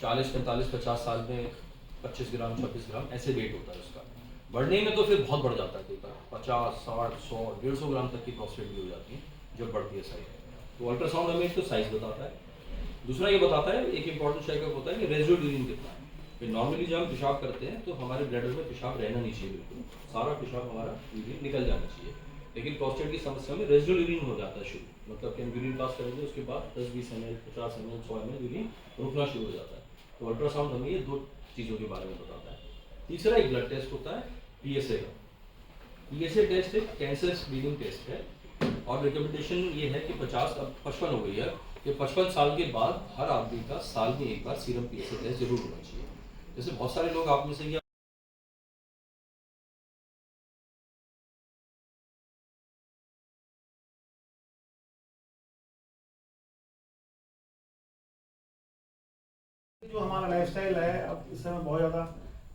40, 45, 50 साल में 25 ग्राम 26 ग्राम ऐसे वेट होता है उसका। बढ़ने में तो फिर बहुत बढ़ जाता है, कई बार 50, 60, 100, 150 ग्राम तक की प्रोस्टेट भी हो जाती है जब बढ़ती है साइज। तो अल्ट्रासाउंड हमें एक तो साइज बताता है, दूसरा ये बताता है, एक इंपॉर्टेंट चेकअप होता है कि रेजिडुअल यूरिन कितना है। फिर नॉर्मली जब हम पेशाब करते हैं तो हमारे ब्लडर में पेशाब रहना नहीं चाहिए, बिल्कुल सारा पेशाब हमारा यूरिन निकल जाना चाहिए। लेकिन प्रोस्टेट की समस्या में रेजिडुअल यूरिन हो जाता है शुरू, मतलब कि हम यूरिन पास करेंगे उसके बाद 10-20 ml, 50 ml, 100 ml यूरिन रुकना शुरू हो जाता है। तो अल्ट्रासाउंड हमें ये दो चीज़ों के बारे में बताता है। तीसरा एक ब्लड टेस्ट होता है पीएसए का। पीएसए टेस्ट एक कैंसर स्क्रीनिंग टेस्ट है, और रिकमेंडेशन ये है कि 50, अब 55 हो गई है, कि 55 साल के बाद हर आदमी का साल में एक बार सीरम पीएसए टेस्ट जरूर होना चाहिए। जैसे बहुत सारे लोग आप में से जो हमारा लाइफस्टाइल है अब इस समय बहुत ज़्यादा,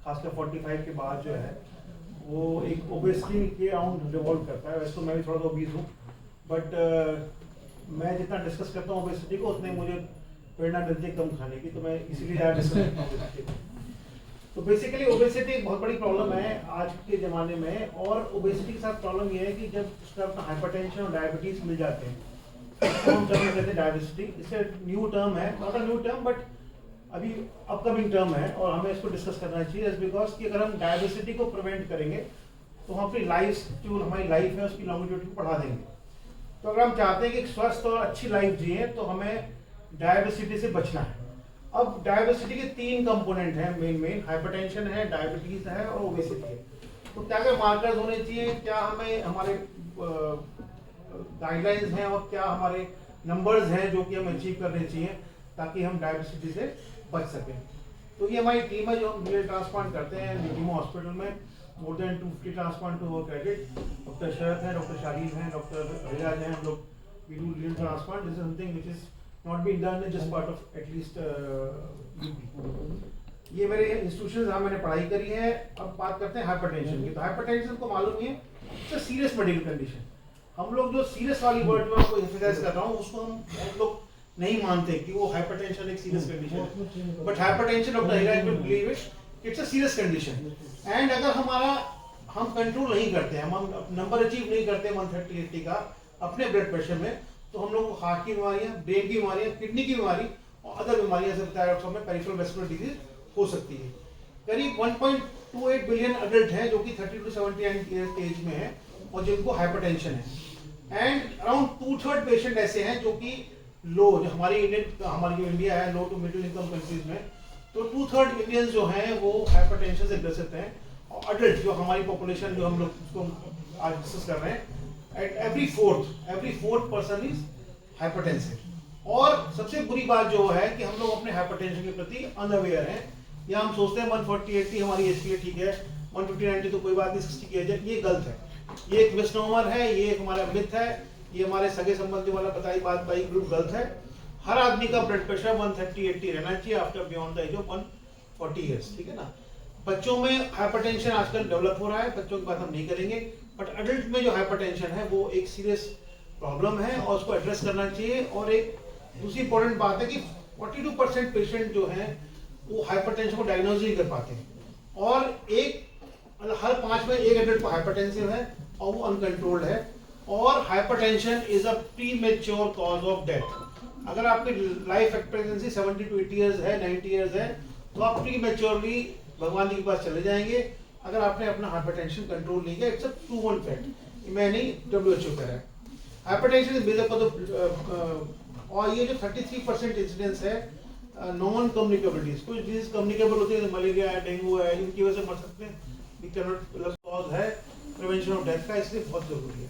खासकर 45 के बाद जो है वो एक ओबेसिटी के अराउंड रिवॉल्व करता है। वैसे तो मैं भी थोड़ा सा ओबीज हूँ, बट मैं जितना डिस्कस करता हूँ ओबेसिटी को, उतने मुझे प्रेरणा मिलती है कम खाने की, तो मैं इसीलिए ज़्यादा डिस्कस करता हूँ ओबेसिटी को। तो बेसिकली ओबेसिटी एक बहुत बड़ी प्रॉब्लम है आज के ज़माने में, और ओबेसिटी के साथ प्रॉब्लम ये है कि जब उसका अपना हाइपरटेंशन और डायबिटीज़ मिल जाते हैं तो हम टर्म कहते हैं डायबिटी। इससे न्यू टर्म है, not a new term but अभी अपकमिंग टर्म है, और हमें इसको डिस्कस करना चाहिए बिकॉज कि अगर हम डायबिसिटी को प्रिवेंट करेंगे तो हम अपनी लाइफ, जो हमारी लाइफ है उसकी लॉन्गिट्यूड को बढ़ा देंगे। तो अगर हम चाहते हैं कि एक स्वस्थ और अच्छी लाइफ जिए तो हमें डायबिसिटी से बचना है। अब डायबिसिटी के 3 कंपोनेंट हैं मेन, हाइपरटेंशन है, डायबिटीज है और ओबेसिटी है। तो क्या क्या मार्कर्स होने चाहिए, क्या हमें हमारे गाइडलाइंस हैं और क्या हमारे नंबर्स हैं जो कि हमें अचीव करने चाहिए ताकि हम डायबिसिटी से बच सकें। तो ये हमारी टीम है जो हम ब्लड ट्रांसप्लांट करते हैं नीटिमो हॉस्पिटल में। More than 250 transplant to our credit. Doctor Sharad हैं, डॉक्टर शालीन हैं, डॉक्टर हरिराज हैं, हम लोग we do liver transplant. This is something which is not been done in just part of at least UP. ये मेरे इंस्टीट्यूशन जहाँ मैंने पढ़ाई करी है। अब बात करते हैं हाइपरटेंशन की। तो हाइपरटेंशन को मालूम ही है, it's a serious medical condition. हम लोग जो सीरियस वाली वर्ड में आपको एम्फसाइज कर रहा हूँ उसको हम लोग नहीं मानते कि वो हाइपरटेंशन एक सीरियस कंडीशन है, बट हाइपरटेंशन डॉक्टर हिराज to believe it's a serious condition. And अगर हमारा हम कंट्रोल नहीं करते, हम नंबर अचीव नहीं करते 130/80 का अपने ब्लड प्रेशर में, तो हम लोग को हार्ट की बीमारियां, ब्रेन की बीमारियां, किडनी की बीमारी और अदर बीमारियां से बताया डॉक्टर में पेरिफेरल वेस्कुलर डिजीज हो सकती है। करीब 1.28 बिलियन अडल्ट हैं जो कि 30 to 79 ईयर्स एज में है और जिनको हाइपरटेंशन है। एंड अराउंड 2/3 पेशेंट ऐसे हैं जो कि लो, जो हमारी जो इंडिया है लो टू मिडिल इनकम कंट्रीज में, तो 2/3 इंडियंस जो हैं वो हाइपरटेंशन से ग्रसित हैं। और अडल्ट जो हमारी पॉपुलेशन जो हम लोग उसको आज डिस्कस कर रहे हैं, at every fourth person is hypertensive. और सबसे बुरी बात जो है कि हम लोग अपने हाइपरटेंशन के प्रति अनअवेयर हैं, या हम सोचते हैं 140/80 हमारी एज के लिए ठीक है, 150/90 तो कोई बात नहीं, 60 की एज है। ये गलत है, ये एक मिसनोमर है, ये एक हमारा मिथ है, ये हमारे सगे संबंधी वाला बताई बात बाई ग्रुप गलत है। हर आदमी का ब्लड प्रेशर 130/80 रहना चाहिए after beyond the age of 140 years, ठीक है ना। बच्चों में हाइपरटेंशन आजकल डेवलप हो रहा है, बच्चों की बात हम नहीं करेंगे, बट अडल्ट में जो हाइपरटेंशन है वो एक सीरियस प्रॉब्लम है और उसको एड्रेस करना चाहिए। और एक दूसरी इंपॉर्टेंट बात है कि 42% पेशेंट जो हैं वो हाइपरटेंशन को डायग्नोज नहीं कर पाते हैं, और हर 5 में एक एडल्ट को हाइपरटेंसिव है और वो अनकंट्रोल्ड है। और hypertension is a premature cause of death. अगर आपकी लाइफ एक्सपेक्टेंसी 70 to 80 ईयर्स है, 90 ईयर्स है, तो आप प्रीमेच्योरली भगवान जी के पास चले जाएंगे अगर आपने अपना हाइपरटेंशन कंट्रोल नहीं किया। इट्स अ प्रूवन फैक्ट, मैं नहीं, WHO कह रहा है। Hypertension is major for the, और ये जो 33% इंसिडेंस है नॉन कम्युनिकेबिलिटीज, कुछ डिजीज कम्युनिकेबल होती है, मलेरिया है, डेंगू है, इनकी वजह से मर सकते हैं, कॉज है प्रिवेंशन ऑफ डेथ का, इसलिए बहुत जरूरी है।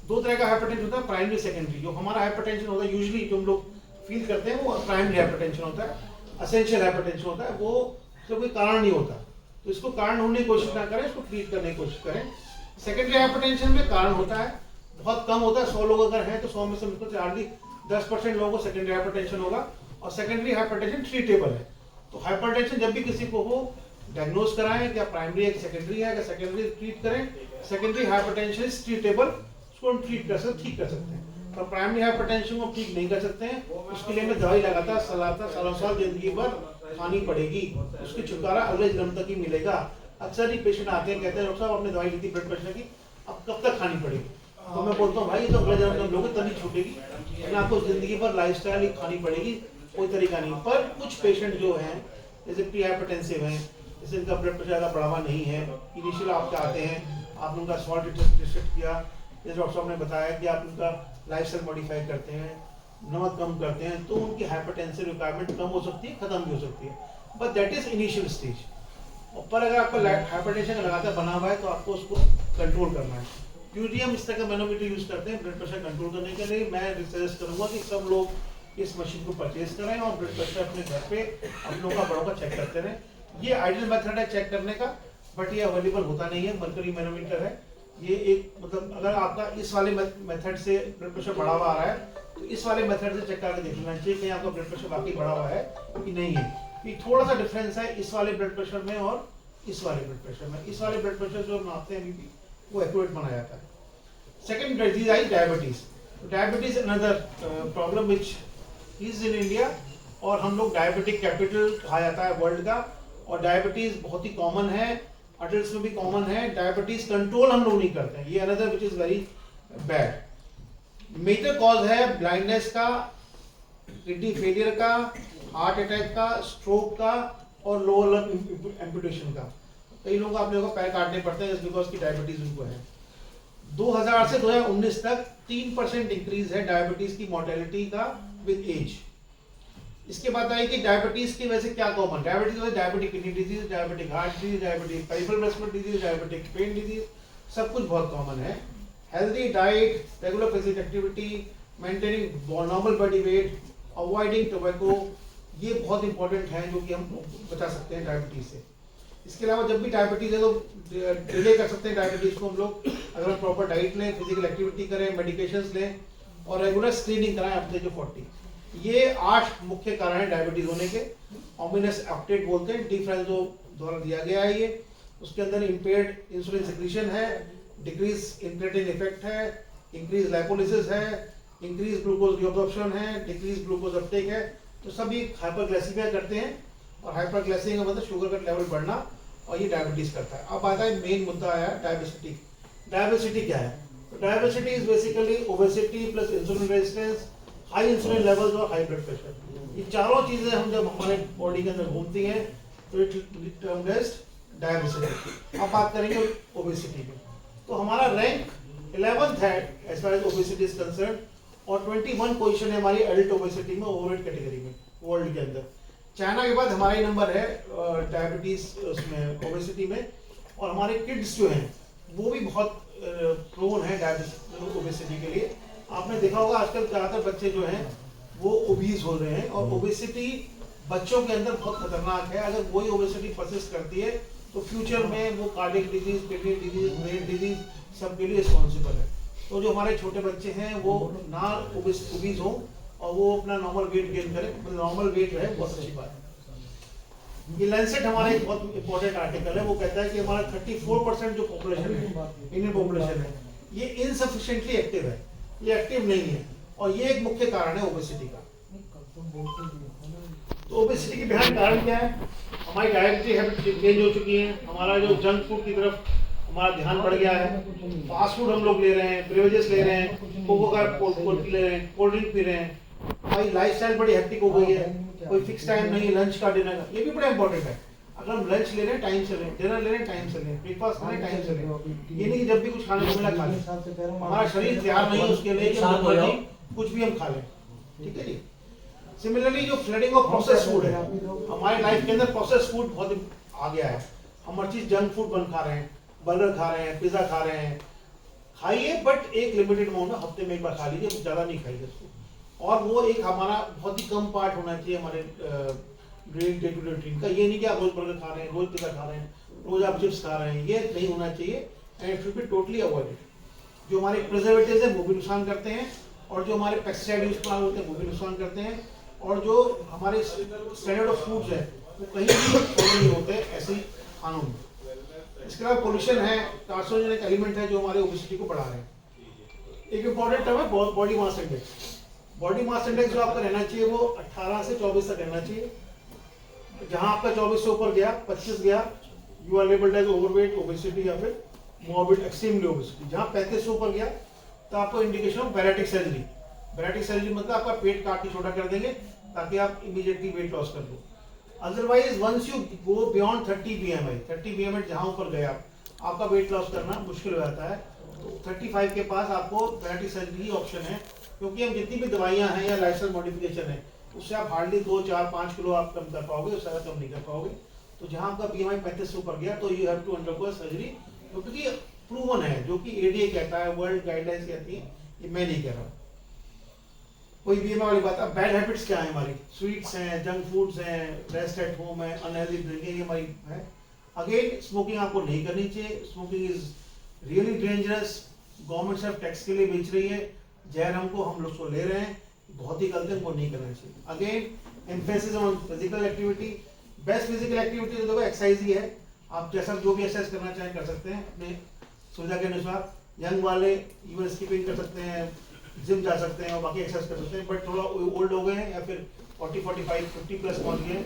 2 तरह का हाइपरटेंशन होता है, प्राइमरी सेकेंडरी। जो हमारा हाइपरटेंशन होता है यूजुअली जो हम लोग फील करते हैं वो प्राइमरी हाइपरटेंशन होता है, असेंशियल हाइपरटेंशन होता है, वो तो कोई कारण नहीं होता, तो इसको कारण ढूंढने की कोशिश ना करें, इसको ट्रीट करने की कोशिश करें। सेकेंडरी हाइपरटेंशन में कारण होता है, बहुत कम होता है, 100 लोग अगर हैं तो 100 में से मुझको हार्डली 10% लोगों को सेकेंडरी हाइपरटेंशन होगा, और सेकेंडरी हाइपरटेंशन ट्रीटेबल है। तो हाइपरटेंशन जब भी किसी को हो, डायग्नोज कराएं, क्या प्राइमरी है कि सेकेंडरी है, सेकेंडरी ट्रीट करें। सेकेंडरी हाइपरटेंशन इज ट्रीटेबल, उसको हम ट्रीट कर सकते, ठीक कर सकते हैं। पर प्राइमरी हाइपरटेंशन को ठीक नहीं कर सकते हैं, उसके लिए हमें दवाई लगातार सालों साल जिंदगी भर खानी पड़ेगी, उसकी छुटकारा अगले जन्म तक ही मिलेगा। अक्सर ही पेशेंट आते हैं कहते हैं डॉक्टर साहब आपने दवाई ली थी ब्लड प्रेशर की, अब कब तक खानी पड़ेगी? तो मैं बोलता हूँ भाई ये तो अगले जन्म तक लोगे तभी छूटेगी, लेकिन आपको जिंदगी भर लाइफस्टाइल ही खानी पड़ेगी, कोई तरीका नहीं। पर कुछ पेशेंट जो हैं जैसे प्री हाइपरटेंसिव हैं, जैसे इनका ब्लड प्रेशर ज़्यादा बढ़ावा नहीं है, इनिशियल आपके आते हैं, आपने उनका सॉल्ट टेस्ट किया, जैसे डॉक्टर साहब ने बताया कि आप उनका लाइफस्टाइल मॉडिफाई करते हैं, नमक कम करते हैं, तो उनकी हाइपरटेंसिव रिक्वायरमेंट कम हो सकती है, खत्म भी हो सकती है, but that is initial stage. पर अगर आपका हाइपरटेंशन लगातार बना हुआ है तो आपको उसको कंट्रोल करना है। यूजली हम इस तरह का मैनोमीटर यूज करते हैं ब्लड प्रेशर कंट्रोल करने के लिए। मैं सजेस्ट करूंगा कि सब लोग इस मशीन को परचेज करें और ब्लड प्रेशर अपने घर पे अपनों का बड़ों का चेक करते रहें। ये आइडियल मेथड है चेक करने का, बट ये अवेलेबल होता नहीं है। मरकरी मैनोमीटर है ये, एक मतलब अगर आपका इस वाले मेथड से ब्लड प्रेशर बढ़ा हुआ आ रहा है तो इस वाले मेथड से चेक करके देख लेना चाहिए कि आपका ब्लड प्रेशर वाकई बढ़ा हुआ है कि नहीं है। ये थोड़ा सा डिफरेंस है इस वाले ब्लड प्रेशर में और इस वाले ब्लड प्रेशर में। इस वाले ब्लड प्रेशर जो मापते हैं बीपी वो एक्यूरेट माना जाता है। Second disease I diabetes. Diabetes another problem which is in India, और हम लोग डायबिटिक कैपिटल कहा जाता है वर्ल्ड का, और डायबिटीज बहुत ही कॉमन है, अडल्ट्स में भी कॉमन है। डायबिटीज कंट्रोल हम लोग नहीं करते हैं, ये another which is very bad. Major cause है ब्लाइंडनेस का, किडनी फेलियर का, हार्ट अटैक का, स्ट्रोक का और लोअर लंग एम्पुटेशन का। कई लोगों को आप लोगों को पैर काटने पड़ते हैं बिकॉज की डायबिटीज उनको है। 2000 से 2019 तक 3% इंक्रीज है डायबिटीज की मोर्टेलिटी का विद एज। इसके बाद आई कि डायबिटीज की वजह से क्या common, diabetes diabetic kidney disease, diabetic heart disease, diabetic peripheral vascular disease, diabetic pain disease, सब कुछ बहुत कॉमन है। Healthy diet, regular physical activity, maintaining normal body weight, avoiding tobacco, ये बहुत इंपॉर्टेंट है जो कि हम बचा सकते हैं डायबिटीज से। इसके अलावा जब भी डायबिटीज है तो डिले कर सकते हैं डायबिटीज को हम लोग, अगर हम प्रॉपर डाइट लें, फिजिकल एक्टिविटी करें, मेडिकेशंस लें और रेगुलर स्क्रीनिंग कराएं अपने जो 40। ये 8 मुख्य कारण है डायबिटीज होने के। ऑमिनस ऑक्टेट बोलते हैं, डिफ्रेंजो द्वारा दिया गया है ये। उसके अंदर इम्पेयर्ड इंसुलिन सिक्रीशन है, डिक्रीज इंक्रेटिन इफेक्ट है, इंक्रीज लाइपोलिसिस है, इंक्रीज ग्लूकोज रिअब्जॉर्प्शन है, डिक्रीज ग्लूकोज अपटेक है, तो सभी हाइपरग्लाइसीमिया करते हैं। और हाइपरग्लाइसीमिया का मतलब शुगर का लेवल बढ़ना, और ये डायबिटीज करता है। अब आता है मेन मुद्दा आया डायबिसिटी। डायबिसिटी क्या है? तो diabesity is basically obesity plus insulin resistance, high insulin levels और हाई ब्लड प्रेशर। ये चारों चीजें हम जब हमारे बॉडी के अंदर घूमती हैं तो इट टर्म्ड एज डायबिसिटी। अब बात करेंगे ओबेसिटी पे, तो हमारा रैंक 11th है as far as obesity is concern, और 21 पोजीशन है हमारी एडल्ट ओबेसिटी में, ओवरवेट कैटेगरी में वर्ल्ड के अंदर। चाइना के बाद हमारा ही नंबर है डायबिटीज उसमें ओबेसिटी में। और हमारे किड्स जो हैं वो भी बहुत प्रोन है डायबिटीज ओबेसिटी के लिए। आपने देखा होगा आजकल ज़्यादातर बच्चे जो हैं वो ओबीज हो रहे हैं, और ओबेसिटी बच्चों के अंदर बहुत खतरनाक है। अगर वही ओबेसिटी परसिस्ट करती है तो फ्यूचर में वो cardiac disease, kidney disease, brain disease सबके लिए रिस्पॉन्सिबल है। तो जो हमारे छोटे बच्चे हैं वो ना ओबीज हो और वो अपना नॉर्मल वेट गेन करें, नॉर्मल वेट रहे, बहुत अच्छी बात है। ये लैंसेट हमारा एक बहुत इंपॉर्टेंट आर्टिकल है, वो कहता है कि हमारा 34% जो पॉपुलेशन है, इंडियन पॉपुलेशन है, ये इनसफिशिएंटली एक्टिव है, ये एक्टिव नहीं है, और ये एक मुख्य कारण है ओबेसिटी का। तो ओबेसिटी के बिहाइंड कारण क्या है? हमारी डाइटरी हैबिट चेंज हो चुकी है, हमारा जो जंक फूड की तरफ हमारा ध्यान बढ़ गया है, फास्ट फूड हम लोग ले रहे हैं, बेवरेजेस ले रहे हैं, कोको का ले रहे हैं, कोल्ड ड्रिंक पी रहे हैं, हमारी लाइफस्टाइल बड़ी हेक्टिक हो गई है, कोई फिक्स टाइम नहीं है लंच का, डिनर का। ये भी बड़ा इंपॉर्टेंट है। अगर हम लंच ले रहे हैं टाइम से लें, डिनर ले रहे हैं टाइम से लें, ब्रेकफास्ट कर रहे हैं टाइम से लें, ये नहीं कि जब भी कुछ खाने को मिला खा लें। हमारा शरीर तैयार नहीं है उसके लिए कि कुछ भी हम खा लें, ठीक है जी। सिमिलरली जो फ्लडिंग ऑफ प्रोसेस फूड है, हमारी लाइफ के अंदर प्रोसेस फूड बहुत आ गया है। हम हर चीज जंक फूड बन खा रहे हैं, बर्गर खा रहे हैं, पिज्जा खा रहे हैं। खाइए बट एक लिमिटेड अमाउंट में, हफ्ते में एक बार खा लीजिए, ज़्यादा नहीं खाइए उसको। और वो एक हमारा बहुत ही कम पार्ट होना चाहिए हमारे डे टू डे रूटीन का। ये नहीं कि आप रोज बर्गर खा रहे हैं, रोज पिज्जा खा रहे हैं, रोज आप चिप्स खा रहे हैं, ये नहीं होना चाहिए, and it should be totally avoided. जो हमारे प्रिजर्वेटिव्स हैं वो भी नुकसान करते हैं, और जो हमारे पेस्टिसाइड यूज होते हैं वो भी नुकसान करते हैं, और जो हमारे स्टैंडर्ड ऑफ फूड्स है वो कहीं भी फॉलो नहीं होते ऐसे खानों में। इसके अलावा पोल्यूशन है, कार्सिनोजेनिक एलिमेंट है जो हमारे ओबेसिटी को बढ़ा रहे हैं। एक इम्पॉर्टेंट टर्म है body mass index. Body mass index जो आपका रहना चाहिए वो 18 से 24 तक रहना चाहिए। जहां आपका 24 से ऊपर गया, 25 गया, you are labelled as overweight, obesity या फिर मॉर्बिड एक्सट्रीमली ओबेसिटी। जहां 35 से ऊपर गया तो आपको इंडिकेशन ऑफ बैरेटिक सर्जरी। बैरेटिक सर्जरी मतलब आपका पेट काट के छोटा कर देंगे ताकि आप इमीडिएटली वेट लॉस कर दो। Otherwise once you go beyond 30 BMI, 30 BMI जहां ऊपर गया आपका वेट लॉस करना मुश्किल हो जाता है। तो 35 के पास आपको बैरेटिक सर्जरी ही ऑप्शन है, क्योंकि हम जितनी भी दवाइयां हैं या लाइफस्टाइल मॉडिफिकेशन है उससे आप हार्डली 2, 4, 5 किलो आप कम कर पाओगे, उससे ज़्यादा कम नहीं कर पाओगे। तो जहां आपका BMI 35 से ऊपर गया तो you have to undergo surgery, क्योंकि प्रूवन है, जो कि ADA कहता है, वर्ल्ड गाइडलाइंस कहती है, ये मैं नहीं कह रहा हूँ। कोई BMI वाली बात। अब बैड हैबिट्स क्या है हमारी? स्वीट्स हैं, जंक फूड्स हैं, रेस्ट एट होम है, अनहेल्दी ड्रिंकिंग ये हमारी है। अगेन स्मोकिंग आपको नहीं करनी चाहिए। Smoking is really dangerous. Government सिर्फ टैक्स के लिए बेच रही है, जहर हमको हम लोग उसको ले रहे हैं, बहुत ही गलत है, हमको नहीं करना चाहिए। Again emphasis on physical activity. Best physical activity जो देखो एक्सरसाइज ही है। आप जैसा जो भी एक्सरसाइज करना चाहें कर सकते हैं अपने सुविधा के अनुसार। यंग वाले इवन स्किपिंग कर सकते हैं, जिम जा सकते हैं और बाकी एक्सरसाइज कर सकते हैं। बट थोड़ा ओल्ड हो गए हैं या फिर 40, 45, 50 प्लस पहुंच गए हैं,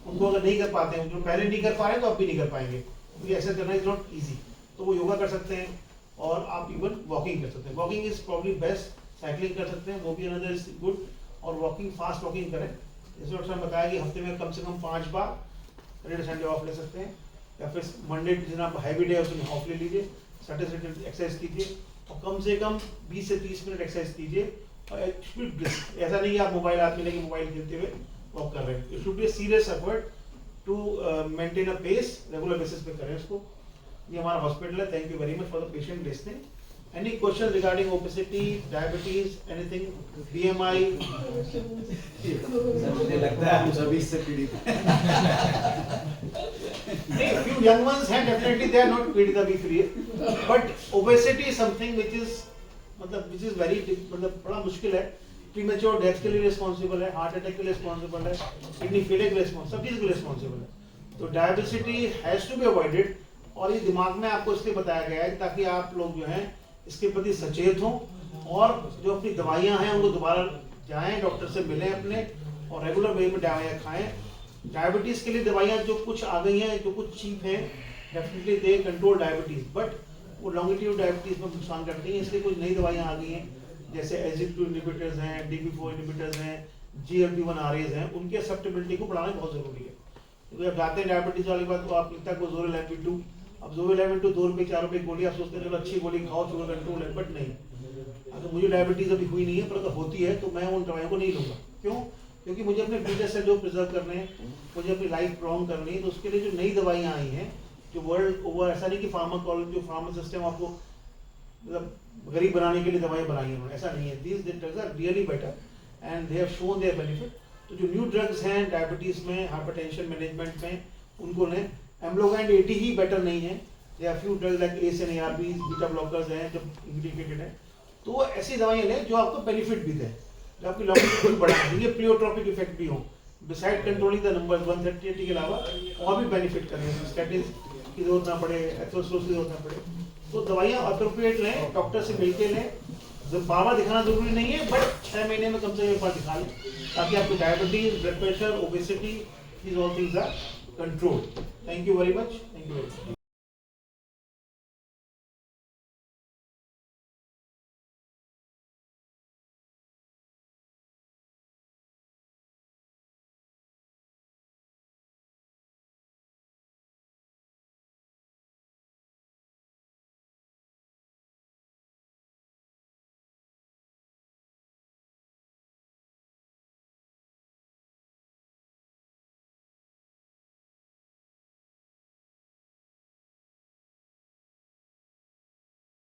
उनको अगर नहीं कर पाते हैं, जो पहले नहीं कर पा रहे हैं तो अब भी नहीं कर पाएंगे, क्योंकि एक्सरसाइज करना इज नॉट ईजी। तो वो योगा कर सकते हैं और आप इवन वॉकिंग कर सकते हैं। Walking is probably best. Cycling कर सकते हैं, वो भी अनदर इज गुड। और वॉकिंग फास्ट वॉकिंग करें। जैसे डॉक्टर ने बताया कि हफ्ते में कम से कम 5 बार, सैटरडे संडे ऑफ ले सकते हैं, या फिर मंडे जिस आप हैवी डे है उसमें ऑफ ले लीजिए, सैटरडे संडे एक्सरसाइज कीजिए और कम से कम 20 से 30 मिनट एक्सरसाइज कीजिए। और इट शुड बी ब्रिस्क। ऐसा नहीं कि आप मोबाइल हाथ में लेके मोबाइल खेलते हुए वॉक कर रहे हैं। It should be serious effort to maintain a pace, regular basis पे करें इसको। ये हमारा हॉस्पिटल है। Thank you very much for the patient listening. Any question regarding obesity, diabetes, anything, BMI? मुझे लगता है हम सभी इससे पीड़ित हैं। Few young ones हैं, definitely they are not पीड़ित अभी free, but obesity is something which is which is very बड़ा मुश्किल है। Premature death के लिए रिस्पॉन्सिबल है, हार्ट अटैक के लिए रिस्पॉन्सिबल है, किडनी फेलियर के लिए सब चीज के लिए रिस्पॉन्सिबल है। तो diabesity has to be avoided, और ये दिमाग में आपको इसलिए बताया गया है ताकि आप लोग जो हैं इसके प्रति सचेत हों और जो अपनी दवाइयां हैं उनको दोबारा जाएं, डॉक्टर से मिलें अपने, और रेगुलर वे में दवाइयाँ खाएं। डायबिटीज़ के लिए दवाइयाँ जो कुछ आ गई हैं, जो कुछ चीप हैं, definitely they control diabetes, but वो लॉन्गिट्यूड डायबिटीज़ में नुकसान करती हैं। इसलिए कुछ नई दवाइयाँ आ गई हैं, जैसे एजिड-2 इनहिबिटर्स हैं, DB4 इनहिबिटर्स हैं, GLP-1 RAs हैं। उनकी एक्सेप्टेबिलिटी को बढ़ाना बहुत ज़रूरी है, क्योंकि अब जाते हैं डायबिटीज़ वाली बात तो आप लिखता है ज़ोरेलेम-2। अब ज़ोरेलेम-2 2 रुपये 4 रुपये गोली, आप सोचते हैं चलो अच्छी गोली खाओ, शुगर कंट्रोल है, बट नहीं। अगर मुझे डायबिटीज़ अभी हुई नहीं है, पर अगर होती है तो मैं उन दवाइयों को नहीं लूँगा। क्यों? क्योंकि मुझे अपने फ्यूचर से जो प्रिजर्व करने हैं, मुझे अपनी लाइफ प्रॉन्ग करनी है, तो उसके लिए जो नई दवाइयाँ आई हैं, जो वर्ल्ड ओवर, ऐसा नहीं कि फार्माकोलॉजी जो फार्मा सिस्टम आपको मतलब गरीब बनाने के लिए दवाइयाँ बनाई हैं, ऐसा नहीं है। These drugs are really better and they have shown their benefit. तो जो न्यू ड्रग्स हैं डायबिटीज़ में, हाइपरटेंशन मैनेजमेंट में, उनको लें। एम्लोगैंड 80 ही बेटर नहीं है। या few drugs like ACE and ARBs, beta blockers हैं जो इंडिकेटेड है, तो वो ऐसी दवाइयाँ लें जो आपको बेनिफिट भी दें, जो आपकी लॉन्गिट्यूड बढ़ा देंगे, प्लियोट्रोपिक इफेक्ट भी हो, बिसाइड कंट्रोलिंग द नंबर्स 130 के अलावा और भी बेनिफिट करें, स्टैटिन की जरूरत ना पड़े, एथरोस्क्लेरोसिस की जरूरत ना पड़े। तो दवाइयाँ अप्रोप्रिएट लें, डॉक्टर से मिलके लें। जब बार दिखाना जरूरी नहीं है, बट 6 महीने में कम से कम एक बार दिखा लें, ताकि आपको diabetes, blood pressure, obesity, these all things are controlled. Thank you very much. Thank you very much.